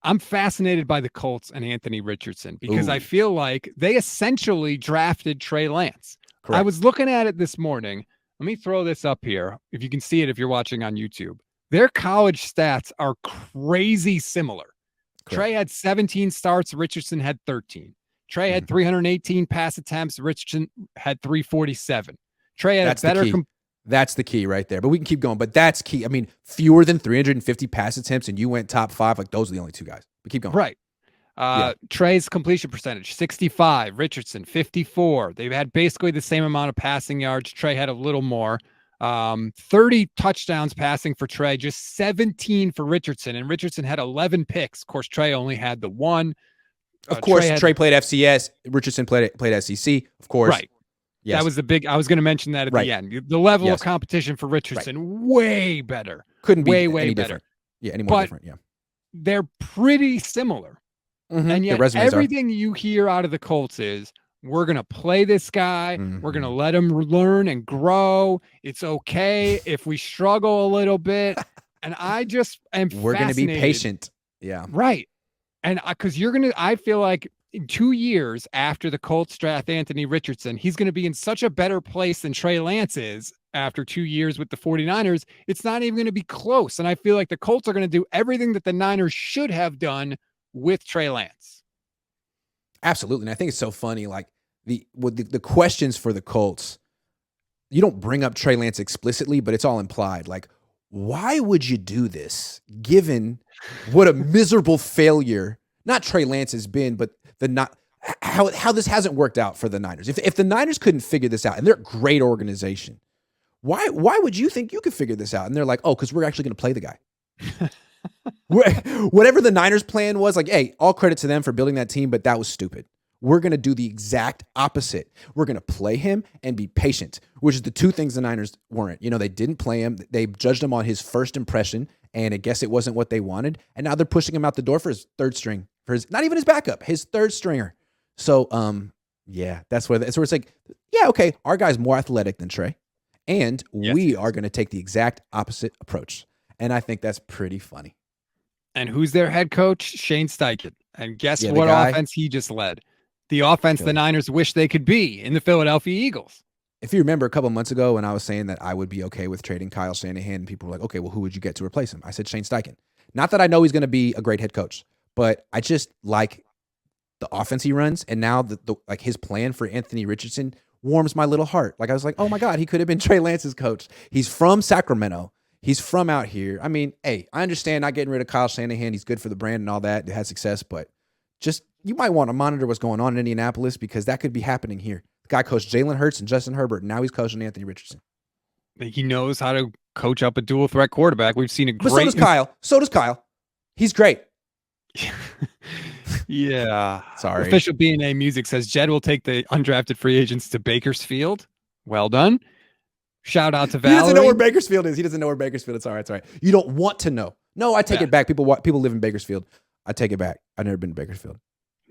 I'm fascinated by the Colts and Anthony Richardson because I Ooh, feel like they essentially drafted Trey Lance. I correct. was looking at it this morning. Let me throw this up here if you can see it if you're watching on YouTube. Their college stats are crazy similar. Trey Correct. had 17 starts, Richardson had 13. Trey Mhm. had 318 pass attempts, Richardson had 347. Trey had a That's the better key. That's the key right there. But we can keep going. But that's key. I mean, fewer than 350 pass attempts, and you went top five. Like those are the only two guys. But keep going. right. Yeah. Trey's completion percentage 65, Richardson 54. They've had basically the same amount of passing yards. Trey had a little more. 30 touchdowns passing for Trey, just 17 for Richardson. And Richardson had 11 picks. Of course, Trey only had the one. Of Trey course, had, Trey played FCS. Richardson played SEC. Of course. right. That Yes. was the big, I was going to mention that at the Right. end. The level of Yes. competition for Right. Richardson, way better. Couldn't be Way any better. different. Yeah, any more But different. Yeah. they're pretty similar. And The yet resumes are. everything you hear out of the Colts is we're going to play this guy. We're going to Mhm. let him learn and grow. It's okay if we struggle a little bit. And I just am We're going to be fascinated. patient. Yeah. Right. And because I feel like in 2 years after the Colts draft Anthony Richardson, he's going to be in such a better place than Trey Lance is after 2 years with the 49ers. It's not even going to be close. And I feel like the Colts are going to do everything that the Niners should have done with Trey Lance. Absolutely. And I think it's so funny. Like the questions for the Colts, you don't bring up Trey Lance explicitly, but it's all implied. Like, why would you do this given what a miserable failure, not Trey Lance has been, but the not how this hasn't worked out for the Niners. If the Niners couldn't figure this out, and they're a great organization, why would you think you could figure this out? And they're like, oh, because we're actually going to play the guy. Whatever the Niners plan was, like, hey, all credit to them for building that team, but that was stupid. We're going to do the exact opposite. We're going to play him and be patient, which is the two things the Niners weren't. They didn't play him. They judged him on his first impression, and I guess it wasn't what they wanted. And now they're pushing him out the door for his third string, for his not even his backup, his third stringer. So, yeah, that's where it's like, yeah, okay, our guy's more athletic than Trey, and Yes, we are going to take the exact opposite approach. And I think that's pretty funny. And who's their head coach? Shane Steichen. And guess Yeah, the what guy. offense he just led? The offense the Philly. Niners wish they could be in the Philadelphia Eagles. If you remember a couple months ago when I was saying that I would be okay with trading Kyle Shanahan, and people were like, okay, well, who would you get to replace him? I said Shane Steichen. Not that I know he's going to be a great head coach, but I just like the offense he runs. And now like his plan for Anthony Richardson warms my little heart. Like I was like, oh my God, he could have been Trey Lance's coach. He's from Sacramento. He's from out here. I mean, hey, I understand not getting rid of Kyle Shanahan. He's good for the brand and all that. It has success, but just you might want to monitor what's going on in Indianapolis because that could be happening here. The guy coached Jalen Hurts and Justin Herbert, and now he's coaching Anthony Richardson. He knows how to coach up a dual threat quarterback. We've seen a great. But so does Kyle. So does Kyle. He's great. Yeah. Sorry. Official B&A Music says Jed will take the undrafted free agents to Bakersfield. Well done. Shout out to Valerie. He doesn't know where Bakersfield is. He doesn't know where Bakersfield is. All right, it's all right. You don't want to know. No, I take it back. People live in Bakersfield. I take it back. I've never been to Bakersfield.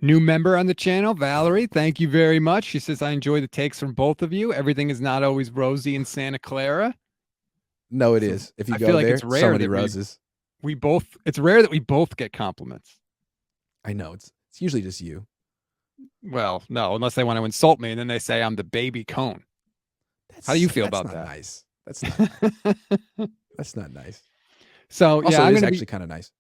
New member on the channel, Valerie. Thank you very much. She says, I enjoy the takes from both of you. Everything is not always rosy in Santa Clara. No, it is. If you I go feel like there, it's rare so many that roses. It's rare that we both get compliments. I know. It's usually just you. Well, no, unless they want to insult me and then they say I'm the baby Cohn. How do you feel about that? Nice. That's not nice. That's not nice. So, also, yeah, it is actually kind of nice.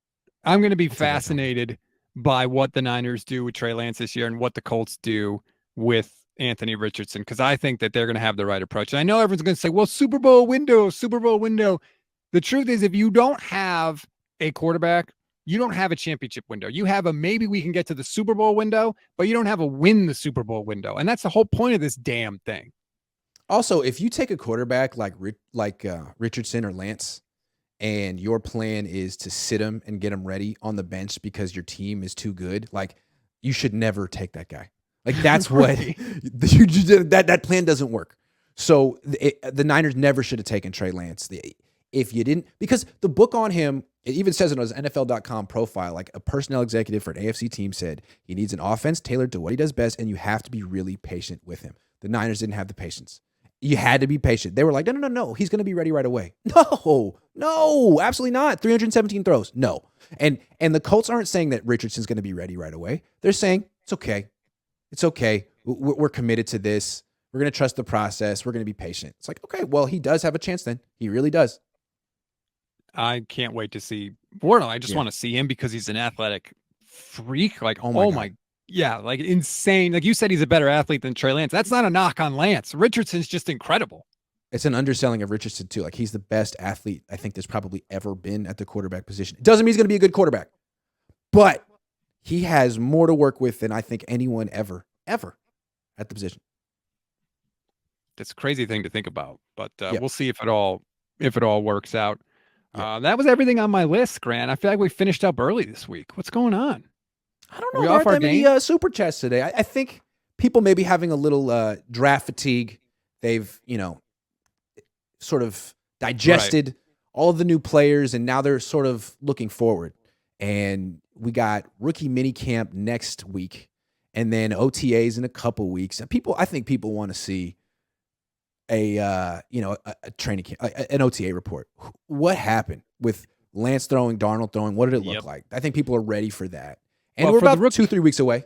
I'm going to be fascinated by what the Niners do with Trey Lance this year and what the Colts do with Anthony Richardson, because I think that they're going to have the right approach. And I know everyone's going to say, well, Super Bowl window. The truth is, if you don't have a quarterback, you don't have a championship window. You have a maybe we can get to the Super Bowl window, but you don't have a win the Super Bowl window. And that's the whole point of this damn thing. Also, if you take a quarterback like Richardson or Lance, and your plan is to sit him and get him ready on the bench because your team is too good, like you should never take that guy. Like that's Right. what that plan doesn't work. So the Niners never should have taken Trey Lance. If you didn't, because the book on him, it even says it on his NFL.com profile, like a personnel executive for an AFC team said, he needs an offense tailored to what he does best, and you have to be really patient with him. The Niners didn't have the patience. You had to be patient. They were like, no. He's going to be ready right away. No, absolutely not. 317 throws. No. And the Colts aren't saying that Richardson's going to be ready right away. They're saying it's okay. It's okay. We're committed to this. We're going to trust the process. We're going to be patient. It's like, okay, well, he does have a chance then. He really does. I can't wait to see Wardle. I just want to see him because he's an athletic freak. Like, oh my, yeah, like insane. Like you said, he's a better athlete than Trey Lance. That's not a knock on Lance. Richardson's just incredible. It's an underselling of Richardson too. Like he's the best athlete I think there's probably ever been at the quarterback position. It doesn't mean he's going to be a good quarterback, but he has more to work with than I think anyone ever at the position. That's a crazy thing to think about, but we'll see if it all works out. That was everything on my list, Grant. I feel like we finished up early this week. What's going on? I don't know. There aren't that many super chats today. I think people may be having a little draft fatigue. They've, sort of digested all of the new players, and now they're sort of looking forward. And we got rookie minicamp next week, and then OTAs in a couple weeks. And I think people want to see a training camp, an OTA report. What happened with Lance throwing, Darnold throwing? What did it look like? I think people are ready for that. And we're about 2-3 weeks away.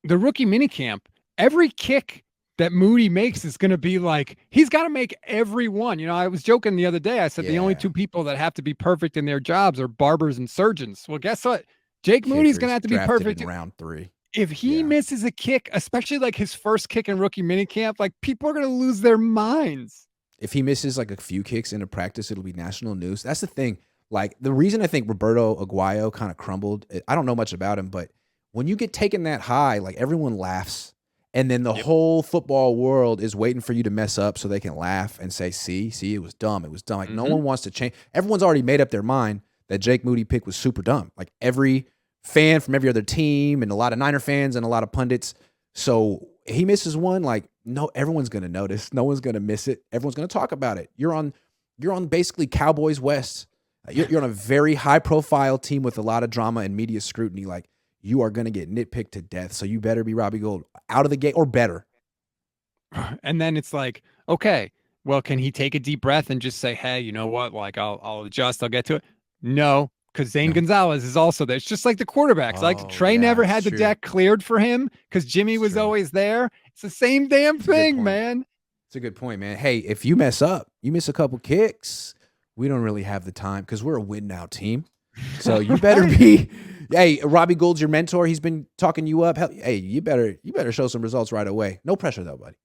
The rookie minicamp, every kick that Moody makes is going to be like, he's got to make every one. I was joking the other day. I said the only two people that have to be perfect in their jobs are barbers and surgeons. Well, guess what? Jake Moody's going to have to be perfect in round 3. If he misses a kick, especially like his first kick in rookie minicamp, like people are going to lose their minds. If he misses like a few kicks in a practice, it'll be national news. That's the thing. Like the reason I think Roberto Aguayo kind of crumbled, I don't know much about him, but when you get taken that high, like everyone laughs. And then the whole football world is waiting for you to mess up so they can laugh and say, see, it was dumb. It was dumb. Like no one wants to change. Everyone's already made up their mind that Jake Moody pick was super dumb. Like every fan from every other team and a lot of Niner fans and a lot of pundits. So he misses one, like, no, everyone's going to notice. No one's going to miss it. Everyone's going to talk about it. You're on basically Cowboys West. You're on a very high profile team with a lot of drama and media scrutiny. Like, you are going to get nitpicked to death. So you better be Robbie Gould out of the gate or better. And then it's like, okay, well, can he take a deep breath and just say, hey, you know what? Like, I'll adjust. I'll get to it. No, because Zane Gonzalez is also there. It's just like the quarterbacks. Like Trey never had the deck cleared for him because Jimmy was always there. It's the same damn thing, man. It's a good point, man. Hey, if you mess up, you miss a couple kicks, we don't really have the time because we're a win now team. So you better be. Hey, Robbie Gould's your mentor. He's been talking you up. Hey, you better show some results right away. No pressure though, buddy.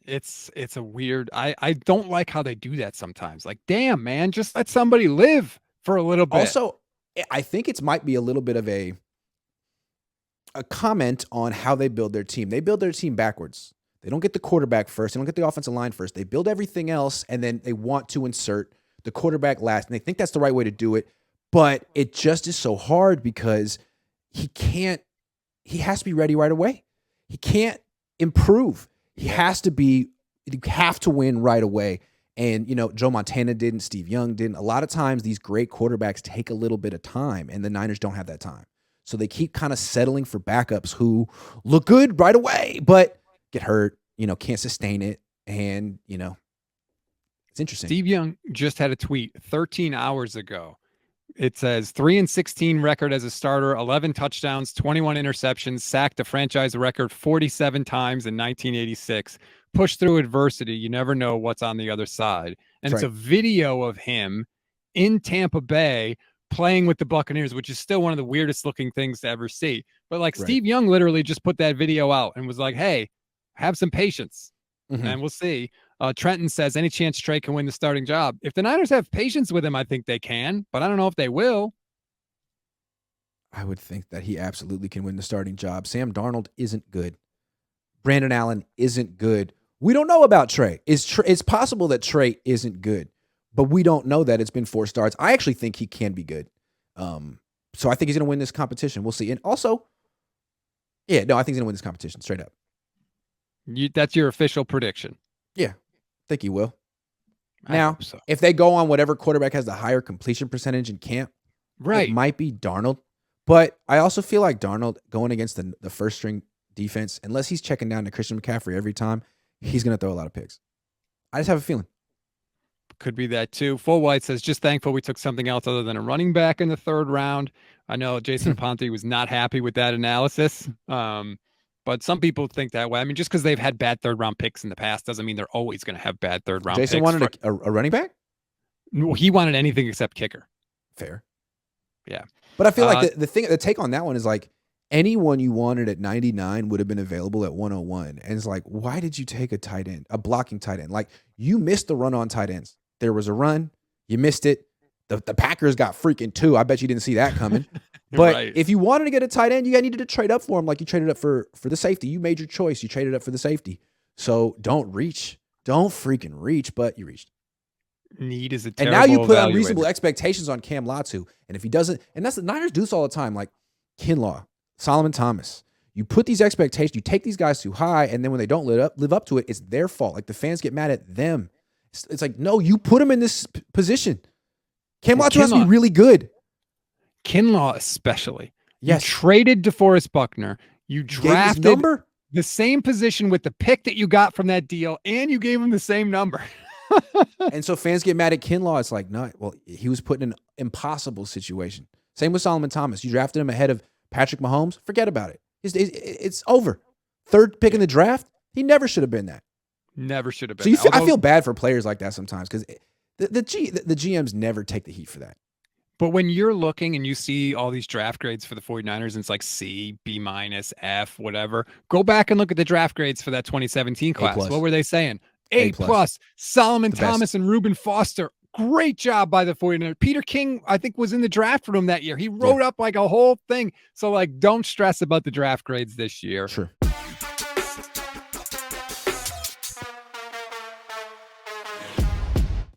It's a weird. I don't like how they do that sometimes. Like, damn, man, just let somebody live for a little bit. Also, I think it might be a little bit of a comment on how they build their team. They build their team backwards. They don't get the quarterback first. They don't get the offensive line first. They build everything else, and then they want to insert the quarterback last. And they think that's the right way to do it. But it just is so hard because he has to be ready right away. He can't improve. You have to win right away. And, Joe Montana didn't, Steve Young didn't. A lot of times these great quarterbacks take a little bit of time, and the Niners don't have that time. So they keep kind of settling for backups who look good right away, but get hurt, can't sustain it. And, it's interesting. Steve Young just had a tweet 13 hours ago. It says 3-16 record as a starter, 11 touchdowns, 21 interceptions, sacked a franchise record 47 times in 1986. Pushed through adversity. You never know what's on the other side. And it's a video of him in Tampa Bay playing with the Buccaneers, which is still one of the weirdest looking things to ever see. But like Steve Young literally just put that video out and was like, hey, have some patience. And we'll see. Trenton says, any chance Trey can win the starting job? If the Niners have patience with him, I think they can, but I don't know if they will. I would think that he absolutely can win the starting job. Sam Darnold isn't good. Brandon Allen isn't good. We don't know about Trey. It's possible that Trey isn't good, but we don't know that. It's been 4 starts. I actually think he can be good. So I think he's going to win this competition. We'll see. And also, I think he's going to win this competition straight up. That's your official prediction. Yeah, I think he will. Now, if they go on whatever quarterback has the higher completion percentage in camp, it might be Darnold. But I also feel like Darnold going against the first string defense, unless he's checking down to Christian McCaffrey every time, he's going to throw a lot of picks. I just have a feeling. Could be that too. Full White says, just thankful we took something else other than a running back in the third round. I know Jason Aponte was not happy with that analysis. But some people think that way. I mean, just because they've had bad third round picks in the past doesn't mean they're always going to have bad third round Jason picks. wanted a running back? He wanted anything except kicker. Fair. Yeah. But I feel like the take on that one is like anyone you wanted at 99 would have been available at 101. And it's like, why did you take a tight end, a blocking tight end? Like, you missed the run on tight ends. There was a run. You missed it. The Packers got freaking 2. I bet you didn't see that coming. But right. If you wanted to get a tight end, you needed to trade up for him like you traded up for the safety. You made your choice. You traded up for the safety. So don't reach. Don't freaking reach, but you reached. Need is a terrible. And now you put unreasonable expectations on Cam Latu. And if he doesn't, and that's the Niners do this all the time, like Kinlaw, Solomon Thomas. You put these expectations, you take these guys too high, and then when they don't live up to it, it's their fault. Like the fans get mad at them. It's like, no, you put them in this position. Cam Latu has to be really good. Kinlaw especially. Yes. You traded DeForest Buckner. You drafted number? The same position with the pick that you got from that deal, and you gave him the same number. And so fans get mad at Kinlaw. It's like, no, well, he was put in an impossible situation. Same with Solomon Thomas. You drafted him ahead of Patrick Mahomes. Forget about it. It's over. Third pick in the draft. He never should have been that. Never should have been. So I feel bad for players like that sometimes because the GMs never take the heat for that. But when you're looking and you see all these draft grades for the 49ers, and it's like C, B-, F, whatever, go back and look at the draft grades for that 2017 class. What were they saying? A+. Solomon Thomas and Reuben Foster. Great job by the 49ers. Peter King, I think, was in the draft room that year. He wrote up like a whole thing. So, like, don't stress about the draft grades this year. Sure.